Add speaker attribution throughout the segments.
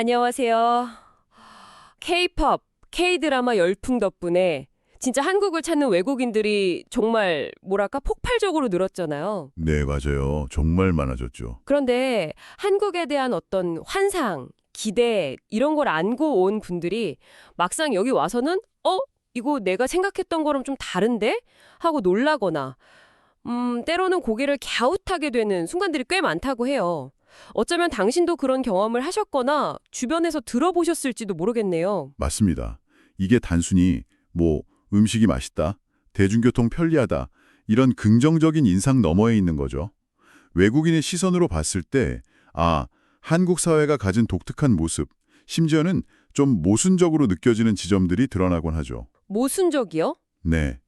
Speaker 1: 안녕하세요. K-pop, K-드라마 열풍 덕분에 진짜 한국을 찾는 외국인들이 정말 뭐랄까 폭발적으로 늘었잖아요.
Speaker 2: 네, 맞아요. 정말 많아졌죠.
Speaker 1: 그런데 한국에 대한 어떤 환상, 기대 이런 걸 안고 온 분들이 막상 여기 와서는 이거 내가 생각했던 거랑 좀 다른데? 하고 놀라거나 때로는 고개를 갸웃하게 되는 순간들이 꽤 많다고 해요. 어쩌면 당신도 그런 경험을 하셨거나 주변에서 들어보셨을지도 모르겠네요.
Speaker 2: 맞습니다. 이게 단순히 음식이 맛있다, 대중교통 편리하다 이런 긍정적인 인상 너머에 있는 거죠. 외국인의 시선으로 봤을 때 한국 사회가 가진 독특한 모습, 심지어는 좀 모순적으로 느껴지는 지점들이 드러나곤 하죠.
Speaker 1: 모순적이요?
Speaker 2: 네.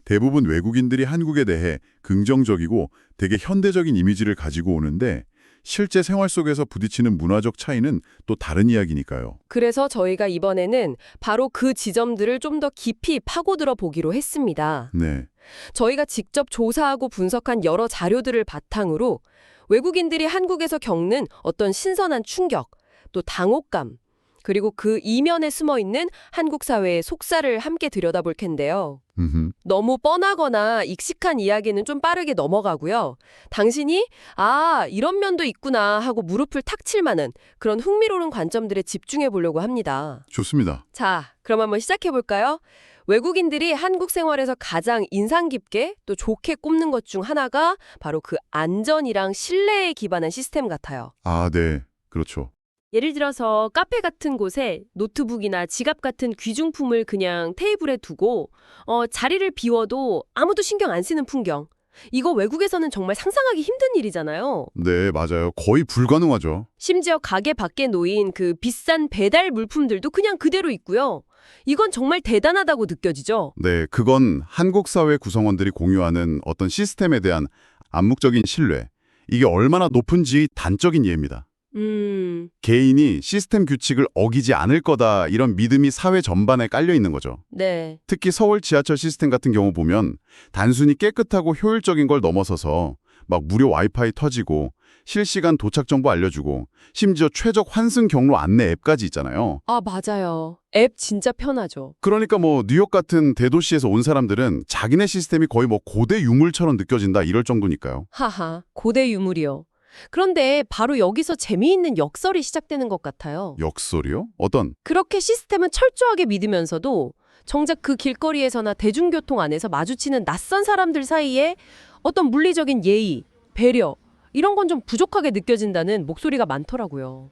Speaker 2: 대부분 외국인들이 한국에 대해 긍정적이고 되게 현대적인 이미지를 가지고 오는데 실제 생활 속에서 부딪히는 문화적 차이는 또 다른 이야기니까요.
Speaker 1: 그래서 저희가 이번에는 바로 그 지점들을 좀 더 깊이 파고들어 보기로 했습니다.
Speaker 2: 네.
Speaker 1: 저희가 직접 조사하고 분석한 여러 자료들을 바탕으로 외국인들이 한국에서 겪는 어떤 신선한 충격, 또 당혹감, 그리고 그 이면에 숨어 있는 한국 사회의 속살을 함께 들여다볼 텐데요. 너무 뻔하거나 익숙한 이야기는 좀 빠르게 넘어가고요. 당신이 이런 면도 있구나 하고 무릎을 탁 칠 만한 그런 흥미로운 관점들에 집중해 보려고 합니다.
Speaker 2: 좋습니다.
Speaker 1: 자, 그럼 한번 시작해 볼까요? 외국인들이 한국 생활에서 가장 인상 깊게 또 좋게 꼽는 것 중 하나가 바로 그 안전이랑 신뢰에 기반한 시스템 같아요.
Speaker 2: 네. 그렇죠.
Speaker 1: 예를 들어서 카페 같은 곳에 노트북이나 지갑 같은 귀중품을 그냥 테이블에 두고 자리를 비워도 아무도 신경 안 쓰는 풍경. 이거 외국에서는 정말 상상하기 힘든 일이잖아요.
Speaker 2: 네, 맞아요. 거의 불가능하죠.
Speaker 1: 심지어 가게 밖에 놓인 그 비싼 배달 물품들도 그냥 그대로 있고요. 이건 정말 대단하다고 느껴지죠?
Speaker 2: 네, 그건 한국 사회 구성원들이 공유하는 어떤 시스템에 대한 암묵적인 신뢰. 이게 얼마나 높은지 단적인 예입니다. 개인이 시스템 규칙을 어기지 않을 거다 이런 믿음이 사회 전반에 깔려 있는 거죠.
Speaker 1: 네.
Speaker 2: 특히 서울 지하철 시스템 같은 경우 보면 단순히 깨끗하고 효율적인 걸 넘어서서 막 무료 와이파이 터지고 실시간 도착 정보 알려주고 심지어 최적 환승 경로 안내 앱까지 있잖아요.
Speaker 1: 맞아요. 앱 진짜 편하죠.
Speaker 2: 그러니까 뉴욕 같은 대도시에서 온 사람들은 자기네 시스템이 거의 고대 유물처럼 느껴진다 이럴 정도니까요.
Speaker 1: 하하, 고대 유물이요. 그런데 바로 여기서 재미있는 역설이 시작되는 것 같아요.
Speaker 2: 역설이요? 어떤?
Speaker 1: 그렇게 시스템은 철저하게 믿으면서도 정작 그 길거리에서나 대중교통 안에서 마주치는 낯선 사람들 사이에 어떤 물리적인 예의, 배려 이런 건 좀 부족하게 느껴진다는 목소리가 많더라고요.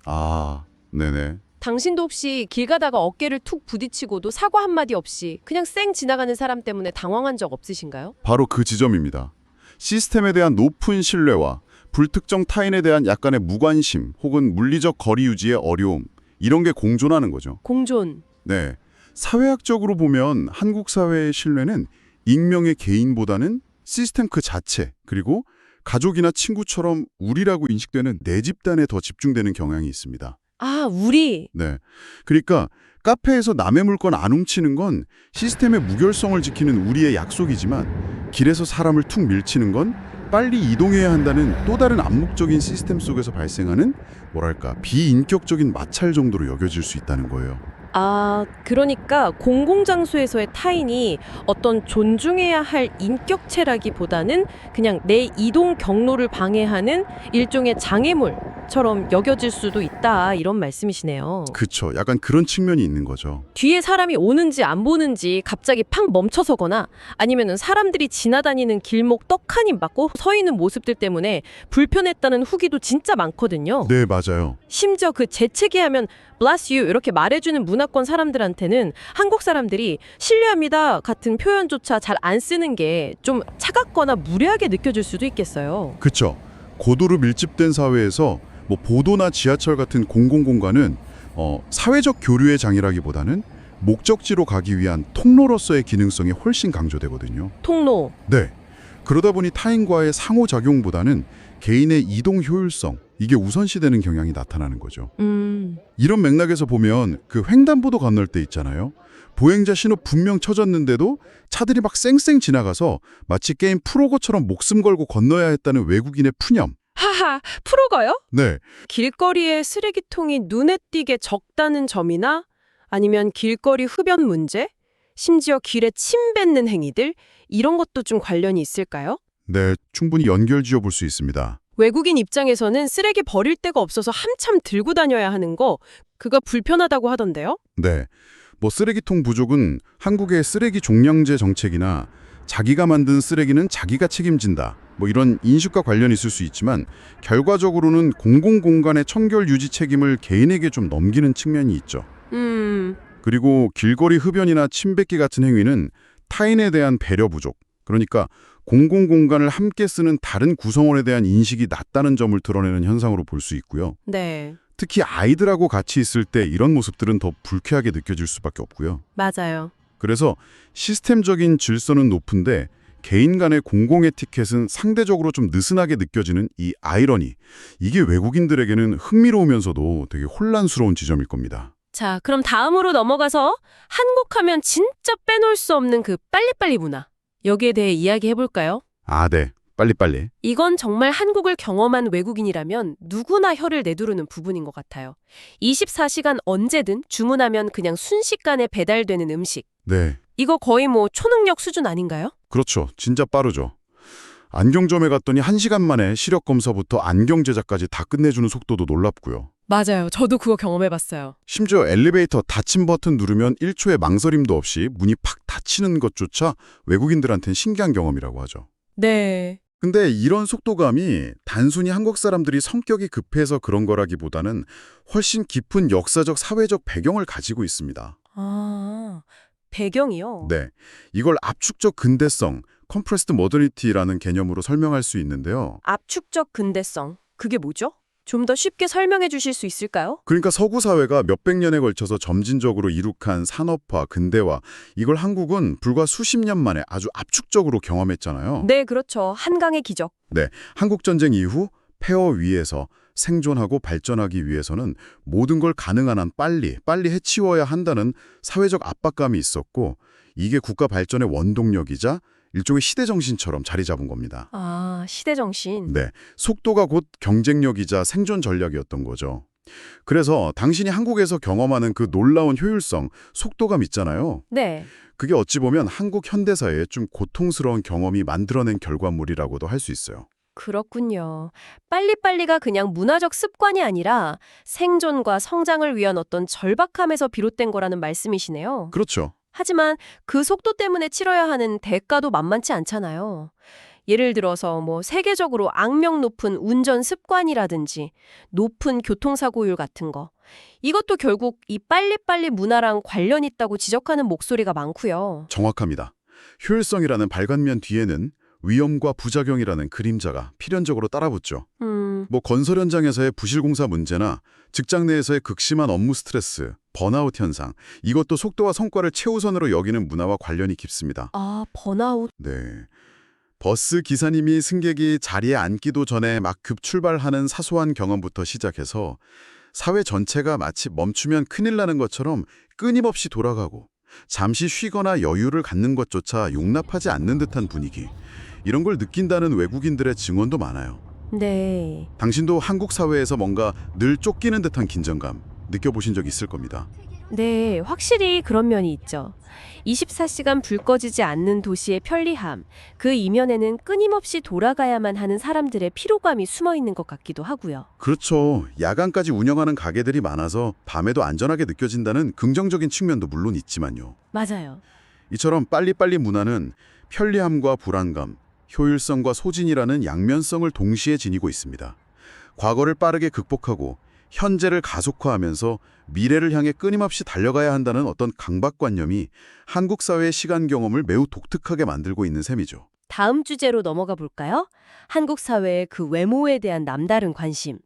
Speaker 2: 네네.
Speaker 1: 당신도 혹시 길 가다가 어깨를 툭 부딪히고도 사과 한마디 없이 그냥 쌩 지나가는 사람 때문에 당황한 적 없으신가요?
Speaker 2: 바로 그 지점입니다. 시스템에 대한 높은 신뢰와 불특정 타인에 대한 약간의 무관심 혹은 물리적 거리 유지의 어려움 이런 게 공존하는 거죠.
Speaker 1: 공존.
Speaker 2: 네, 사회학적으로 보면 한국 사회의 신뢰는 익명의 개인보다는 시스템 그 자체 그리고 가족이나 친구처럼 우리라고 인식되는 내 집단에 더 집중되는 경향이 있습니다.
Speaker 1: 우리.
Speaker 2: 네, 그러니까 카페에서 남의 물건 안 훔치는 건 시스템의 무결성을 지키는 우리의 약속이지만 길에서 사람을 툭 밀치는 건 빨리 이동해야 한다는 또 다른 암묵적인 시스템 속에서 발생하는 비인격적인 마찰 정도로 여겨질 수 있다는 거예요.
Speaker 1: 그러니까 공공장소에서의 타인이 어떤 존중해야 할 인격체라기보다는 그냥 내 이동 경로를 방해하는 일종의 장애물처럼 여겨질 수도 있다 이런 말씀이시네요.
Speaker 2: 그쵸. 약간 그런 측면이 있는 거죠.
Speaker 1: 뒤에 사람이 오는지 안 보는지 갑자기 팍 멈춰서거나 아니면은 사람들이 지나다니는 길목 떡하니 맞고 서 있는 모습들 때문에 불편했다는 후기도 진짜 많거든요.
Speaker 2: 네, 맞아요.
Speaker 1: 심지어 그 재채기하면 bless you 이렇게 말해주는 문화권 사람들한테는 한국 사람들이 신뢰합니다 같은 표현조차 잘 안 쓰는 게 좀 차갑거나 무례하게 느껴질 수도 있겠어요.
Speaker 2: 그쵸. 고도로 밀집된 사회에서 보도나 지하철 같은 공공공간은 사회적 교류의 장이라기보다는 목적지로 가기 위한 통로로서의 기능성이 훨씬 강조되거든요.
Speaker 1: 통로.
Speaker 2: 네. 그러다 보니 타인과의 상호작용보다는 개인의 이동 효율성, 이게 우선시되는 경향이 나타나는 거죠. 이런 맥락에서 보면 그 횡단보도 건널 때 있잖아요. 보행자 신호 분명 쳐졌는데도 차들이 막 쌩쌩 지나가서 마치 게임 프로거처럼 목숨 걸고 건너야 했다는 외국인의 푸념.
Speaker 1: 하하, 프로가요?
Speaker 2: 네,
Speaker 1: 길거리에 쓰레기통이 눈에 띄게 적다는 점이나 아니면 길거리 흡연 문제, 심지어 길에 침 뱉는 행위들 이런 것도 좀 관련이 있을까요?
Speaker 2: 네, 충분히 연결 지어볼 수 있습니다.
Speaker 1: 외국인 입장에서는 쓰레기 버릴 데가 없어서 한참 들고 다녀야 하는 거 그거 불편하다고 하던데요?
Speaker 2: 네, 뭐 쓰레기통 부족은 한국의 쓰레기 종량제 정책이나 자기가 만든 쓰레기는 자기가 책임진다. 뭐 이런 인식과 관련이 있을 수 있지만 결과적으로는 공공공간의 청결 유지 책임을 개인에게 좀 넘기는 측면이 있죠. 그리고 길거리 흡연이나 침뱉기 같은 행위는 타인에 대한 배려 부족, 그러니까 공공공간을 함께 쓰는 다른 구성원에 대한 인식이 낮다는 점을 드러내는 현상으로 볼 수 있고요.
Speaker 1: 네,
Speaker 2: 특히 아이들하고 같이 있을 때 이런 모습들은 더 불쾌하게 느껴질 수밖에 없고요.
Speaker 1: 맞아요.
Speaker 2: 그래서 시스템적인 질서는 높은데 개인 간의 공공 에티켓은 상대적으로 좀 느슨하게 느껴지는 이 아이러니, 이게 외국인들에게는 흥미로우면서도 되게 혼란스러운 지점일 겁니다.
Speaker 1: 자, 그럼 다음으로 넘어가서 한국 하면 진짜 빼놓을 수 없는 그 빨리빨리 문화. 여기에 대해 이야기해 볼까요?
Speaker 2: 아, 네. 빨리빨리.
Speaker 1: 이건 정말 한국을 경험한 외국인이라면 누구나 혀를 내두르는 부분인 것 같아요. 24시간 언제든 주문하면 그냥 순식간에 배달되는 음식.
Speaker 2: 네.
Speaker 1: 이거 거의 뭐 초능력 수준 아닌가요?
Speaker 2: 그렇죠. 진짜 빠르죠. 안경점에 갔더니 1시간 만에 시력 검사부터 안경 제작까지 다 끝내주는 속도도 놀랍고요.
Speaker 1: 맞아요. 저도 그거 경험해봤어요.
Speaker 2: 심지어 엘리베이터 닫힘 버튼 누르면 1초의 망설임도 없이 문이 팍 닫히는 것조차 외국인들한테는 신기한 경험이라고 하죠.
Speaker 1: 네.
Speaker 2: 근데 이런 속도감이 단순히 한국 사람들이 성격이 급해서 그런 거라기보다는 훨씬 깊은 역사적, 사회적 배경을 가지고 있습니다.
Speaker 1: 아, 배경이요?
Speaker 2: 네, 이걸 압축적 근대성, 컴프레스드 모더니티라는 개념으로 설명할 수 있는데요.
Speaker 1: 압축적 근대성. 그게 뭐죠? 좀 더 쉽게 설명해 주실 수 있을까요?
Speaker 2: 그러니까 서구 사회가 몇백 년에 걸쳐서 점진적으로 이룩한 산업화, 근대화, 이걸 한국은 불과 수십 년 만에 아주 압축적으로 경험했잖아요.
Speaker 1: 네, 그렇죠. 한강의 기적.
Speaker 2: 네, 한국전쟁 이후 폐허 위에서 생존하고 발전하기 위해서는 모든 걸 가능한 한 빨리 해치워야 한다는 사회적 압박감이 있었고, 이게 국가 발전의 원동력이자 일종의 시대정신처럼 자리 잡은 겁니다.
Speaker 1: 아, 시대정신.
Speaker 2: 네, 속도가 곧 경쟁력이자 생존 전략이었던 거죠. 그래서 당신이 한국에서 경험하는 그 놀라운 효율성, 속도감 있잖아요.
Speaker 1: 네.
Speaker 2: 그게 어찌 보면 한국 현대사회의 좀 고통스러운 경험이 만들어낸 결과물이라고도 할 수 있어요.
Speaker 1: 그렇군요. 빨리빨리가 그냥 문화적 습관이 아니라 생존과 성장을 위한 어떤 절박함에서 비롯된 거라는 말씀이시네요.
Speaker 2: 그렇죠.
Speaker 1: 하지만 그 속도 때문에 치러야 하는 대가도 만만치 않잖아요. 예를 들어서 뭐 세계적으로 악명 높은 운전 습관이라든지 높은 교통사고율 같은 거. 이것도 결국 이 빨리빨리 문화랑 관련 있다고 지적하는 목소리가 많고요.
Speaker 2: 정확합니다. 효율성이라는 발간면 뒤에는 위험과 부작용이라는 그림자가 필연적으로 따라붙죠. 뭐 건설 현장에서의 부실공사 문제나 직장 내에서의 극심한 업무 스트레스, 번아웃 현상, 이것도 속도와 성과를 최우선으로 여기는 문화와 관련이 깊습니다.
Speaker 1: 아, 번아웃.
Speaker 2: 네. 버스 기사님이 승객이 자리에 앉기도 전에 막 급출발하는 사소한 경험부터 시작해서 사회 전체가 마치 멈추면 큰일 나는 것처럼 끊임없이 돌아가고 잠시 쉬거나 여유를 갖는 것조차 용납하지 않는 듯한 분위기. 이런 걸 느낀다는 외국인들의 증언도 많아요.
Speaker 1: 네.
Speaker 2: 당신도 한국 사회에서 뭔가 늘 쫓기는 듯한 긴장감 느껴보신 적 있을 겁니다.
Speaker 1: 네, 확실히 그런 면이 있죠. 24시간 불 꺼지지 않는 도시의 편리함, 그 이면에는 끊임없이 돌아가야만 하는 사람들의 피로감이 숨어 있는 것 같기도 하고요.
Speaker 2: 그렇죠. 야간까지 운영하는 가게들이 많아서 밤에도 안전하게 느껴진다는 긍정적인 측면도 물론 있지만요.
Speaker 1: 맞아요.
Speaker 2: 이처럼 빨리빨리 문화는 편리함과 불안감, 효율성과 소진이라는 양면성을 동시에 지니고 있습니다. 과거를 빠르게 극복하고 현재를 가속화하면서 미래를 향해 끊임없이 달려가야 한다는 어떤 강박관념이 한국 사회의 시간 경험을 매우 독특하게 만들고 있는 셈이죠.
Speaker 1: 다음 주제로 넘어가 볼까요? 한국 사회의 그 외모에 대한 남다른 관심.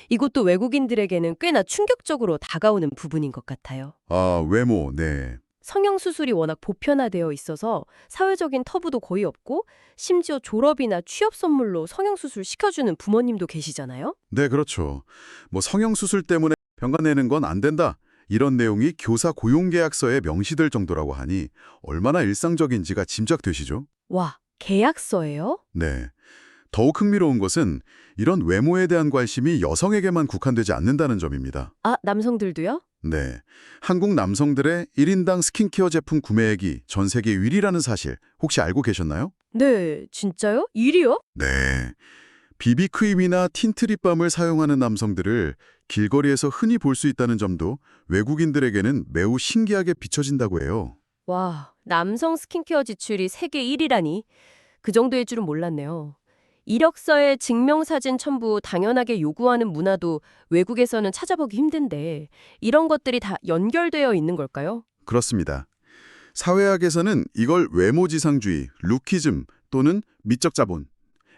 Speaker 1: 이것도 외국인들에게는 꽤나 충격적으로 다가오는 부분인 것 같아요.
Speaker 2: 아, 외모, 네.
Speaker 1: 성형수술이 워낙 보편화되어 있어서 사회적인 터부도 거의 없고 심지어 졸업이나 취업 선물로 성형수술 시켜주는 부모님도 계시잖아요.
Speaker 2: 네, 그렇죠. 뭐 성형수술 때문에 병가 내는 건 안 된다. 이런 내용이 교사 고용계약서에 명시될 정도라고 하니 얼마나 일상적인지가 짐작되시죠?
Speaker 1: 와, 계약서예요?
Speaker 2: 네. 더욱 흥미로운 것은 이런 외모에 대한 관심이 여성에게만 국한되지 않는다는 점입니다.
Speaker 1: 아, 남성들도요?
Speaker 2: 네. 한국 남성들의 1인당 스킨케어 제품 구매액이 전 세계 1위라는 사실 혹시 알고 계셨나요?
Speaker 1: 네, 진짜요? 일이요?
Speaker 2: 네. 비비크림이나 틴트 립밤을 사용하는 남성들을 길거리에서 흔히 볼 수 있다는 점도 외국인들에게는 매우 신기하게 비춰진다고 해요.
Speaker 1: 와, 남성 스킨케어 지출이 세계 1위라니. 그 정도일 줄은 몰랐네요. 이력서에 증명사진 첨부 당연하게 요구하는 문화도 외국에서는 찾아보기 힘든데 이런 것들이 다 연결되어 있는 걸까요?
Speaker 2: 그렇습니다. 사회학에서는 이걸 외모지상주의, 루키즘 또는 미적 자본,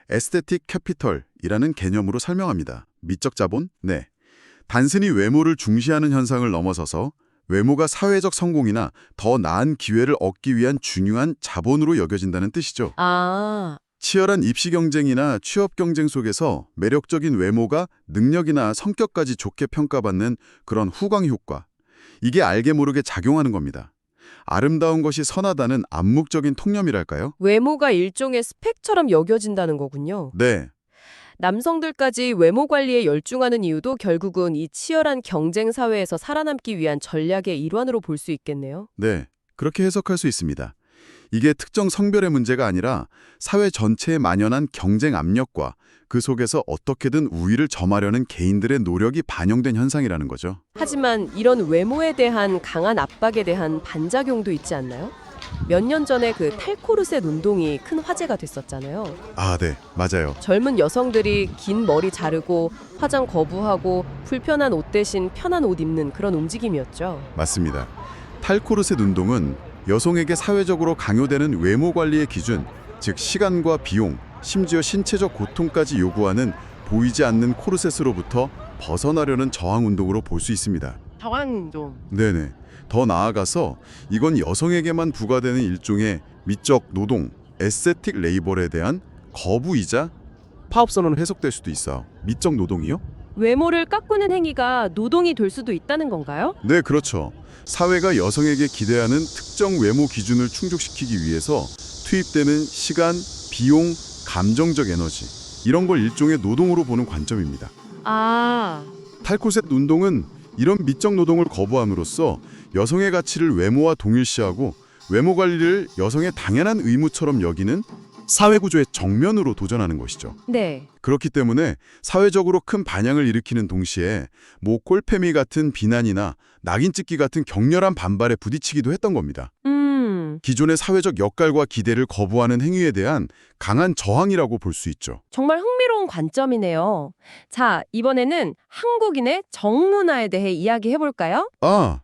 Speaker 2: 에스테틱 캐피털이라는 개념으로 설명합니다. 미적 자본? 네. 단순히 외모를 중시하는 현상을 넘어서서 외모가 사회적 성공이나 더 나은 기회를 얻기 위한 중요한 자본으로 여겨진다는 뜻이죠.
Speaker 1: 아,
Speaker 2: 치열한 입시 경쟁이나 취업 경쟁 속에서 매력적인 외모가 능력이나 성격까지 좋게 평가받는 그런 후광 효과. 이게 알게 모르게 작용하는 겁니다. 아름다운 것이 선하다는 암묵적인 통념이랄까요?
Speaker 1: 외모가 일종의 스펙처럼 여겨진다는 거군요.
Speaker 2: 네,
Speaker 1: 남성들까지 외모 관리에 열중하는 이유도 결국은 이 치열한 경쟁 사회에서 살아남기 위한 전략의 일환으로 볼 수 있겠네요.
Speaker 2: 네. 그렇게 해석할 수 있습니다. 이게 특정 성별의 문제가 아니라 사회 전체에 만연한 경쟁 압력과 그 속에서 어떻게든 우위를 점하려는 개인들의 노력이 반영된 현상이라는 거죠.
Speaker 1: 하지만 이런 외모에 대한 강한 압박에 대한 반작용도 있지 않나요? 몇 년 전에 그 탈코르셋 운동이 큰 화제가 됐었잖아요.
Speaker 2: 아, 네. 맞아요.
Speaker 1: 젊은 여성들이 긴 머리 자르고 화장 거부하고 불편한 옷 대신 편한 옷 입는 그런 움직임이었죠.
Speaker 2: 맞습니다. 탈코르셋 운동은 여성에게 사회적으로 강요되는 외모 관리의 기준, 즉 시간과 비용, 심지어 신체적 고통까지 요구하는 보이지 않는 코르셋으로부터 벗어나려는 저항 운동으로 볼 수 있습니다.
Speaker 1: 저항 좀.
Speaker 2: 네네. 더 나아가서 이건 여성에게만 부과되는 일종의 미적 노동, 에스테틱 레이벌에 대한 거부이자 파업선언으로 해석될 수도 있어요. 미적 노동이요?
Speaker 1: 외모를 가꾸는 행위가 노동이 될 수도 있다는 건가요?
Speaker 2: 네, 그렇죠. 사회가 여성에게 기대하는 특정 외모 기준을 충족시키기 위해서 투입되는 시간, 비용, 감정적 에너지 이런 걸 일종의 노동으로 보는 관점입니다.
Speaker 1: 아,
Speaker 2: 탈코셋 운동은 이런 미적 노동을 거부함으로써 여성의 가치를 외모와 동일시하고 외모 관리를 여성의 당연한 의무처럼 여기는 사회구조의 정면으로 도전하는 것이죠.
Speaker 1: 네.
Speaker 2: 그렇기 때문에 사회적으로 큰 반향을 일으키는 동시에 꼴패미 같은 비난이나 낙인 찍기 같은 격렬한 반발에 부딪히기도 했던 겁니다. 기존의 사회적 역할과 기대를 거부하는 행위에 대한 강한 저항이라고 볼 수 있죠.
Speaker 1: 정말 흥미로운 관점이네요. 자, 이번에는 한국인의 정문화에 대해 이야기해 볼까요?
Speaker 2: 아,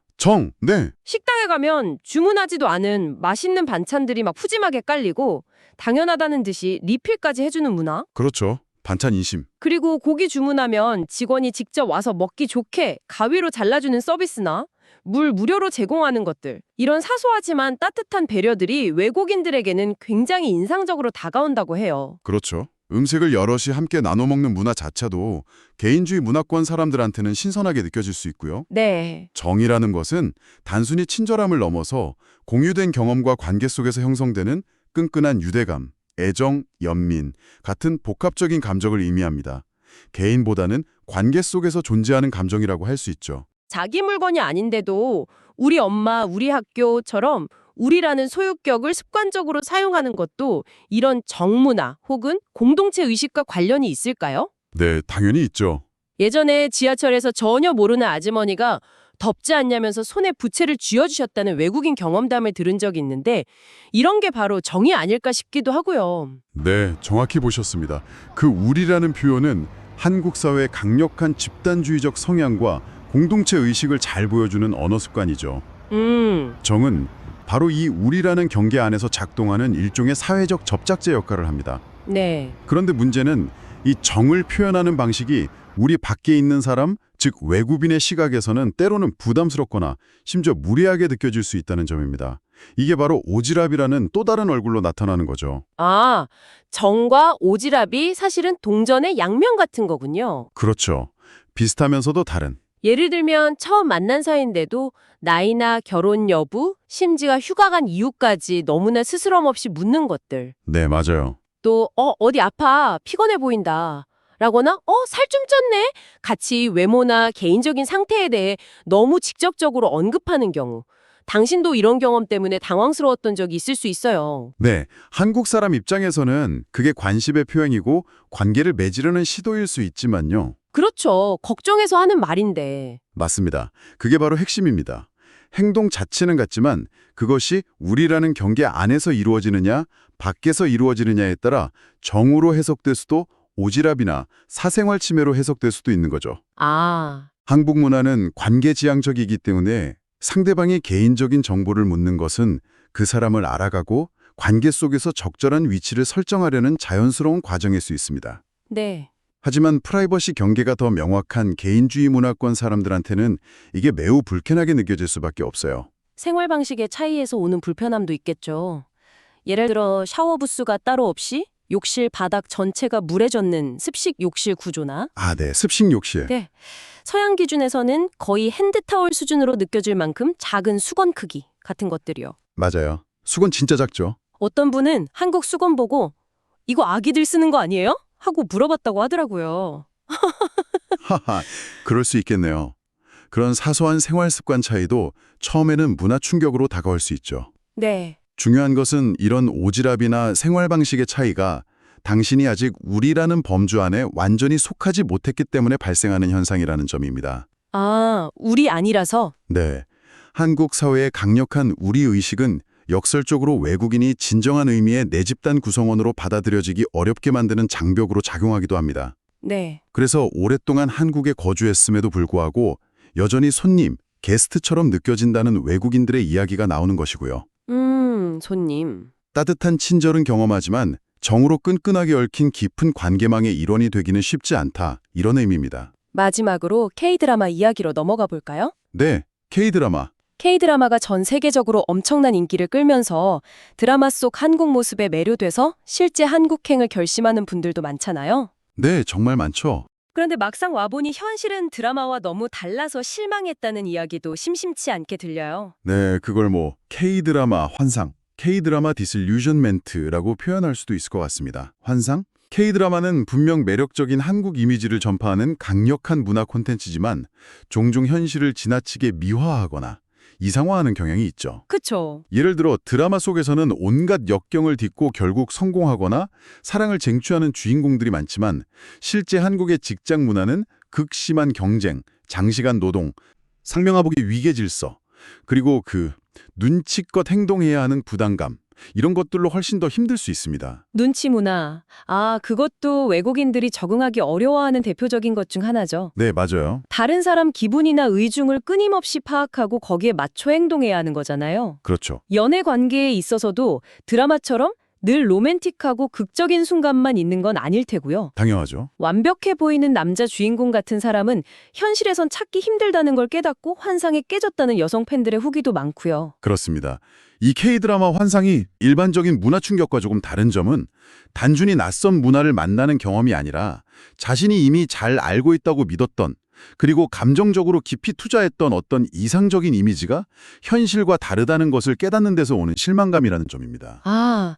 Speaker 2: 네.
Speaker 1: 식당에 가면 주문하지도 않은 맛있는 반찬들이 막 푸짐하게 깔리고 당연하다는 듯이 리필까지 해주는 문화.
Speaker 2: 그렇죠. 반찬 인심.
Speaker 1: 그리고 고기 주문하면 직원이 직접 와서 먹기 좋게 가위로 잘라주는 서비스나 물 무료로 제공하는 것들. 이런 사소하지만 따뜻한 배려들이 외국인들에게는 굉장히 인상적으로 다가온다고 해요.
Speaker 2: 그렇죠. 음식을 여럿이 함께 나눠 먹는 문화 자체도 개인주의 문화권 사람들한테는 신선하게 느껴질 수 있고요.
Speaker 1: 네.
Speaker 2: 정이라는 것은 단순히 친절함을 넘어서 공유된 경험과 관계 속에서 형성되는 끈끈한 유대감, 애정, 연민 같은 복합적인 감정을 의미합니다. 개인보다는 관계 속에서 존재하는 감정이라고 할 수 있죠.
Speaker 1: 자기 물건이 아닌데도 우리 엄마, 우리 학교처럼 우리라는 소유격을 습관적으로 사용하는 것도 이런 정문화 혹은 공동체 의식과 관련이 있을까요?
Speaker 2: 네, 당연히 있죠.
Speaker 1: 예전에 지하철에서 전혀 모르는 아주머니가 덥지 않냐면서 손에 부채를 쥐어주셨다는 외국인 경험담을 들은 적이 있는데 이런 게 바로 정이 아닐까 싶기도 하고요.
Speaker 2: 네, 정확히 보셨습니다. 그 우리라는 표현은 한국 사회의 강력한 집단주의적 성향과 공동체 의식을 잘 보여주는 언어 습관이죠. 정은 바로 이 우리라는 경계 안에서 작동하는 일종의 사회적 접착제 역할을 합니다.
Speaker 1: 네.
Speaker 2: 그런데 문제는 이 정을 표현하는 방식이 우리 밖에 있는 사람, 즉 외국인의 시각에서는 때로는 부담스럽거나 심지어 무례하게 느껴질 수 있다는 점입니다. 이게 바로 오지랖이라는 또 다른 얼굴로 나타나는 거죠.
Speaker 1: 아, 정과 오지랖이 사실은 동전의 양면 같은 거군요.
Speaker 2: 그렇죠. 비슷하면서도 다른.
Speaker 1: 예를 들면 처음 만난 사이인데도 나이나 결혼 여부, 심지어 휴가 간 이유까지 너무나 스스럼 없이 묻는 것들.
Speaker 2: 네, 맞아요.
Speaker 1: 또 어디 아파, 피곤해 보인다 라거나 살 좀 쪘네 같이 외모나 개인적인 상태에 대해 너무 직접적으로 언급하는 경우 당신도 이런 경험 때문에 당황스러웠던 적이 있을 수 있어요.
Speaker 2: 네, 한국 사람 입장에서는 그게 관심의 표현이고 관계를 맺으려는 시도일 수 있지만요.
Speaker 1: 그렇죠. 걱정해서 하는 말인데.
Speaker 2: 맞습니다. 그게 바로 핵심입니다. 행동 자체는 같지만 그것이 우리라는 경계 안에서 이루어지느냐, 밖에서 이루어지느냐에 따라 정으로 해석될 수도 오지랖이나 사생활 침해로 해석될 수도 있는 거죠.
Speaker 1: 아,
Speaker 2: 한국 문화는 관계지향적이기 때문에 상대방의 개인적인 정보를 묻는 것은 그 사람을 알아가고 관계 속에서 적절한 위치를 설정하려는 자연스러운 과정일 수 있습니다.
Speaker 1: 네.
Speaker 2: 하지만 프라이버시 경계가 더 명확한 개인주의 문화권 사람들한테는 이게 매우 불편하게 느껴질 수밖에 없어요.
Speaker 1: 생활 방식의 차이에서 오는 불편함도 있겠죠. 예를 들어 샤워 부스가 따로 없이 욕실 바닥 전체가 물에 젖는 습식 욕실 구조나
Speaker 2: 아, 네. 습식 욕실.
Speaker 1: 네. 서양 기준에서는 거의 핸드타월 수준으로 느껴질 만큼 작은 수건 크기 같은 것들이요.
Speaker 2: 맞아요. 수건 진짜 작죠.
Speaker 1: 어떤 분은 한국 수건 보고 이거 아기들 쓰는 거 아니에요? 하고 물어봤다고 하더라고요.
Speaker 2: 하하, 그럴 수 있겠네요. 그런 사소한 생활 습관 차이도 처음에는 문화 충격으로 다가올 수 있죠.
Speaker 1: 네.
Speaker 2: 중요한 것은 이런 오지랖이나 생활 방식의 차이가 당신이 아직 우리라는 범주 안에 완전히 속하지 못했기 때문에 발생하는 현상이라는 점입니다.
Speaker 1: 아, 우리 아니라서?
Speaker 2: 네. 한국 사회의 강력한 우리 의식은 역설적으로 외국인이 진정한 의미의 내 집단 구성원으로 받아들여지기 어렵게 만드는 장벽으로 작용하기도 합니다.
Speaker 1: 네.
Speaker 2: 그래서 오랫동안 한국에 거주했음에도 불구하고 여전히 손님, 게스트처럼 느껴진다는 외국인들의 이야기가 나오는 것이고요.
Speaker 1: 손님.
Speaker 2: 따뜻한 친절은 경험하지만 정으로 끈끈하게 얽힌 깊은 관계망의 일원이 되기는 쉽지 않다. 이런 의미입니다.
Speaker 1: 마지막으로 K-드라마 이야기로 넘어가 볼까요?
Speaker 2: 네, K-드라마.
Speaker 1: K-드라마가 전 세계적으로 엄청난 인기를 끌면서 드라마 속 한국 모습에 매료돼서 실제 한국행을 결심하는 분들도 많잖아요.
Speaker 2: 네, 정말 많죠.
Speaker 1: 그런데 막상 와보니 현실은 드라마와 너무 달라서 실망했다는 이야기도 심심치 않게 들려요.
Speaker 2: 네, 그걸 뭐 K-드라마 환상, K-드라마 디sillusionment라고 표현할 수도 있을 것 같습니다. 환상? K-드라마는 분명 매력적인 한국 이미지를 전파하는 강력한 문화 콘텐츠지만 종종 현실을 지나치게 미화하거나 이상화하는 경향이 있죠.
Speaker 1: 그쵸.
Speaker 2: 예를 들어 드라마 속에서는 온갖 역경을 딛고 결국 성공하거나 사랑을 쟁취하는 주인공들이 많지만 실제 한국의 직장 문화는 극심한 경쟁, 장시간 노동, 상명하복의 위계 질서, 그리고 그 눈치껏 행동해야 하는 부담감, 이런 것들로 훨씬 더 힘들 수 있습니다.
Speaker 1: 눈치 문화. 아, 그것도 외국인들이 적응하기 어려워하는 대표적인 것 중 하나죠.
Speaker 2: 네, 맞아요.
Speaker 1: 다른 사람 기분이나 의중을 끊임없이 파악하고 거기에 맞춰 행동해야 하는 거잖아요.
Speaker 2: 그렇죠.
Speaker 1: 연애 관계에 있어서도 드라마처럼 늘 로맨틱하고 극적인 순간만 있는 건 아닐 테고요.
Speaker 2: 당연하죠.
Speaker 1: 완벽해 보이는 남자 주인공 같은 사람은 현실에선 찾기 힘들다는 걸 깨닫고 환상에 깨졌다는 여성 팬들의 후기도 많고요.
Speaker 2: 그렇습니다. 이 K-드라마 환상이 일반적인 문화 충격과 조금 다른 점은 단순히 낯선 문화를 만나는 경험이 아니라 자신이 이미 잘 알고 있다고 믿었던 그리고 감정적으로 깊이 투자했던 어떤 이상적인 이미지가 현실과 다르다는 것을 깨닫는 데서 오는 실망감이라는 점입니다.
Speaker 1: 아,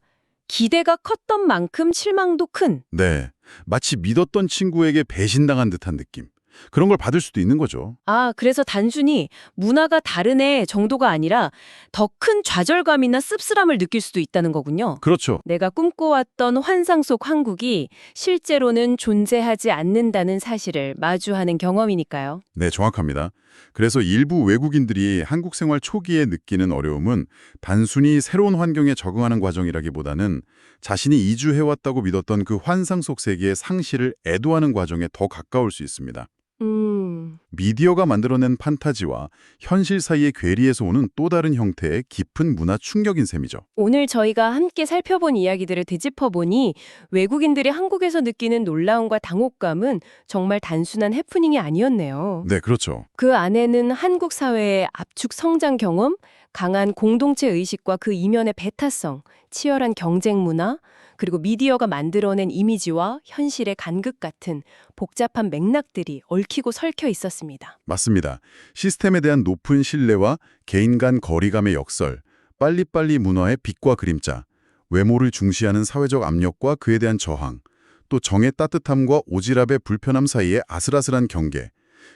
Speaker 1: 기대가 컸던 만큼 실망도 큰.
Speaker 2: 네, 마치 믿었던 친구에게 배신당한 듯한 느낌. 그런 걸 받을 수도 있는 거죠.
Speaker 1: 아, 그래서 단순히 문화가 다르네 정도가 아니라 더 큰 좌절감이나 씁쓸함을 느낄 수도 있다는 거군요.
Speaker 2: 그렇죠.
Speaker 1: 내가 꿈꿔왔던 환상 속 한국이 실제로는 존재하지 않는다는 사실을 마주하는 경험이니까요.
Speaker 2: 네, 정확합니다. 그래서 일부 외국인들이 한국 생활 초기에 느끼는 어려움은 단순히 새로운 환경에 적응하는 과정이라기보다는 자신이 이주해왔다고 믿었던 그 환상 속 세계의 상실을 애도하는 과정에 더 가까울 수 있습니다. 미디어가 만들어낸 판타지와 현실 사이의 괴리에서 오는 또 다른 형태의 깊은 문화 충격인 셈이죠.
Speaker 1: 오늘 저희가 함께 살펴본 이야기들을 되짚어보니 외국인들이 한국에서 느끼는 놀라움과 당혹감은 정말 단순한 해프닝이 아니었네요.
Speaker 2: 네, 그렇죠.
Speaker 1: 그 안에는 한국 사회의 압축 성장 경험, 강한 공동체 의식과 그 이면의 배타성, 치열한 경쟁 문화, 그리고 미디어가 만들어낸 이미지와 현실의 간극 같은 복잡한 맥락들이 얽히고 설켜 있었습니다.
Speaker 2: 맞습니다. 시스템에 대한 높은 신뢰와 개인 간 거리감의 역설, 빨리빨리 문화의 빛과 그림자, 외모를 중시하는 사회적 압력과 그에 대한 저항, 또 정의 따뜻함과 오지랖의 불편함 사이의 아슬아슬한 경계,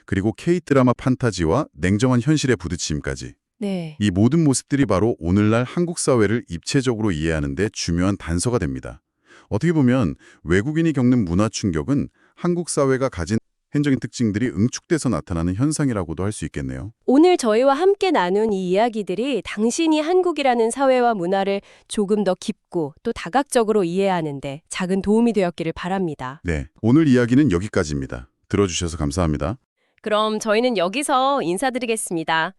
Speaker 2: 그리고 K-드라마 판타지와 냉정한 현실의 부딪힘까지.
Speaker 1: 네.
Speaker 2: 이 모든 모습들이 바로 오늘날 한국 사회를 입체적으로 이해하는 데 중요한 단서가 됩니다. 어떻게 보면 외국인이 겪는 문화 충격은 한국 사회가 가진 행정의 특징들이 응축돼서 나타나는 현상이라고도 할 수 있겠네요.
Speaker 1: 오늘 저희와 함께 나눈 이 이야기들이 당신이 한국이라는 사회와 문화를 조금 더 깊고 또 다각적으로 이해하는데 작은 도움이 되었기를 바랍니다.
Speaker 2: 네, 오늘 이야기는 여기까지입니다. 들어주셔서 감사합니다.
Speaker 1: 그럼 저희는 여기서 인사드리겠습니다.